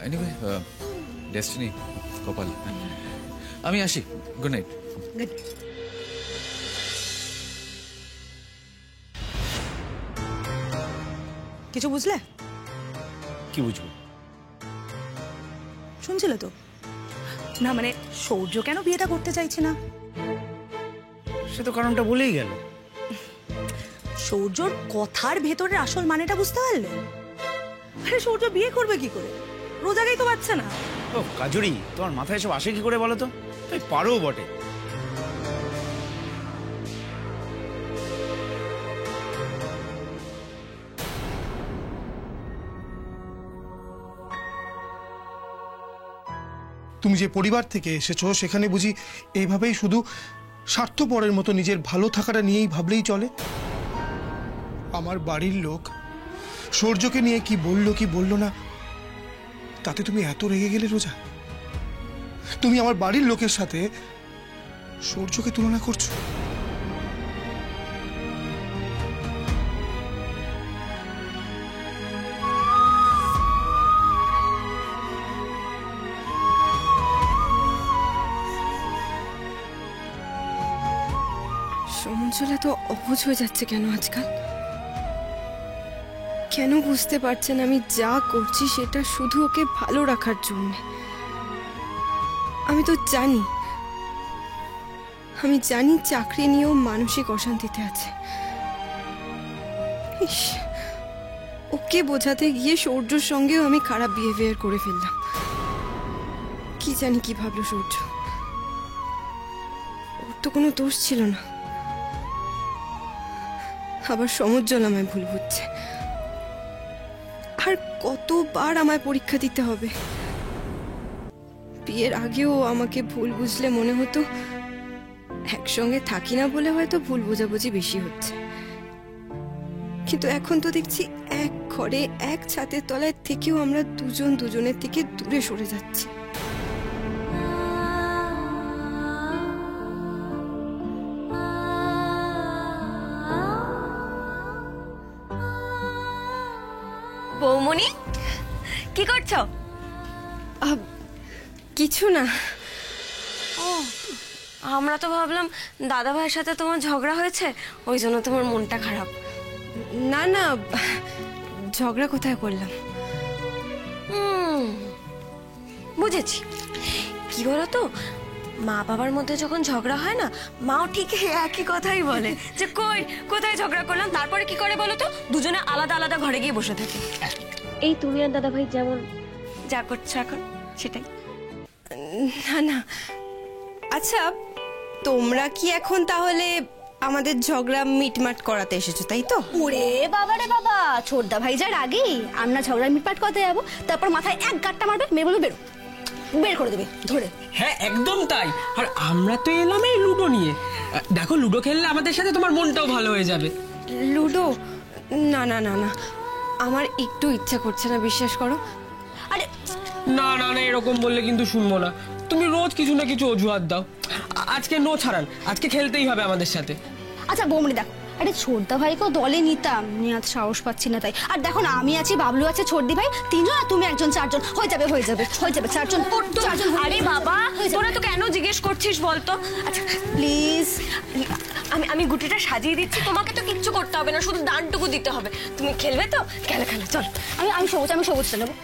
[SPEAKER 6] এনিওয়ে, ডেস্টিনি, কপাল। আমি আসি, গুড নাইট।
[SPEAKER 3] কিছু বুঝলে?
[SPEAKER 14] কি বুঝবো?
[SPEAKER 3] শুনছিলে তো? না মানে সূর্য কেন বিয়েটা করতে চাইছে না?
[SPEAKER 14] সে তো কারণটা বলেই গেল।
[SPEAKER 3] সূর্যর কথার ভেতরের আসল মানেটা বুঝতে পারলে? আরে সূর্য বিয়ে করবে কি করে? রোজাকেই তো পাচ্ছে না।
[SPEAKER 14] ও কাজুরি, তোমার মাথায় সব আসে কি করে বলো তো? তুই পারো বটে।
[SPEAKER 5] তুমি যে পরিবার থেকে এসেছো সেখানে বুঝি এইভাবেই শুধু স্বার্থপরের মতো নিজের ভালো থাকাটা নিয়েই ভাবলেই চলে? আমার বাড়ির লোক সূর্যকে নিয়ে কি বললো না, তাতে তুমি এত রেগে গেলে রোজা? তুমি আমার বাড়ির লোকের সাথে সূর্যকে তুলনা করছো?
[SPEAKER 1] সমঞ্জলা তো অবুঝ হয়ে যাচ্ছে কেন আজকাল? কেন বুঝতে পারছেন আমি যা করছি সেটা শুধু ওকে ভালো রাখার জন্য? আমি তো জানি, চাকরি নিয়েও মানসিক অশান্তিতে আছে। ইস, ওকে বোঝাতে গিয়ে সূর্যর সঙ্গেও আমি খারাপ বিহেভিয়ার করে ফেললাম। কি জানি কি ভাবলো সূর্য। ওর তো কোনো দোষ ছিল না, আবার সমুজ্জ্বল আমায় ভুল বুঝছে। আর কতবার আমায় পরীক্ষা দিতে হবে? বিয়ের আগেও আমাকে ভুল বুঝলে মনে হতো একসঙ্গে থাকি না বলে হয়তো ভুল বোঝাবুঝি বেশি হচ্ছে, কিন্তু এখন তো দেখছি এক ঘরে এক ছাদের তলায় থেকেও আমরা দুজন দুজনের থেকে দূরে সরে যাচ্ছি।
[SPEAKER 15] বৌমনি, কি করছো?
[SPEAKER 1] কিছু না।
[SPEAKER 15] ও, আমরা তো ভাবলাম দাদা ভাইয়ের সাথে তোমার ঝগড়া হয়েছে, ওই জন্য তোমার মনটা খারাপ।
[SPEAKER 1] না না, ঝগড়া কোথায় করলাম?
[SPEAKER 15] বুঝেছি। কি বলতো, মা বাবার মধ্যে যখন ঝগড়া হয় না, মাও ঠিক একই কথাই বলে যে কোথায় ঝগড়া করলাম, তারপরে কি করে বলো তো, দুজনে আলাদা আলাদা ঘরে গিয়ে বসে থাকে। এই তুমি আর দাদা ভাই যেমন যা করছো এখন সেটাই।
[SPEAKER 1] না না, আচ্ছা তোমরা কি এখন তাহলে আমাদের ঝগড়া মিটমাট করাতে এসেছো, তাই তো?
[SPEAKER 3] ওরে বাবা রে বাবা, ছোটদা ভাই যার আগে আমরা ঝগড়া মিটমাট করতে যাবো, তারপর মাথায় এক গাঁটটা মারবে, মেয়ে বলবে বের করে দেবে ধরে।
[SPEAKER 8] হ্যাঁ একদম তাই। আর আমরা তো এলাম এই লুডো নিয়ে। দেখো, লুডো খেললে আমাদের সাথে তোমার মনটাও ভালো হয়ে যাবে।
[SPEAKER 1] লুডো? না না না না, আমার একটু ইচ্ছা করছে না, বিশ্বাস করো।
[SPEAKER 15] আরে
[SPEAKER 8] না না না, এরকম বললে কিন্তু শুনবো না। তুমি রোজ কিছু না কিছু অজুহাত দাও। আজকে নো ছাড়ান, আজকে খেলতেই হবে আমাদের সাথে।
[SPEAKER 3] আচ্ছা বৌমনি দেখো, আরে ছোটদা ভাইকেও দলে নিতাম, নিয়ে আজ সাহস পাচ্ছি না তাই। আর দেখো না, আমি আছি, বাবলু আছে, ছোটদি ভাই তিনজন, আর তুমি একজন, চারজন হয়ে যাবে চারজন।
[SPEAKER 15] আরে বাবা, তোরা তো কেন জিজ্ঞেস করছিস বলতো? আচ্ছা প্লিজ, আমি গুটিটা সাজিয়ে দিচ্ছি, তোমাকে তো কিচ্ছু করতে হবে না, শুধু দানটুকু দিতে হবে। তুমি খেলবে তো? খেলো চল।
[SPEAKER 3] আমি সবুজটা নেবো।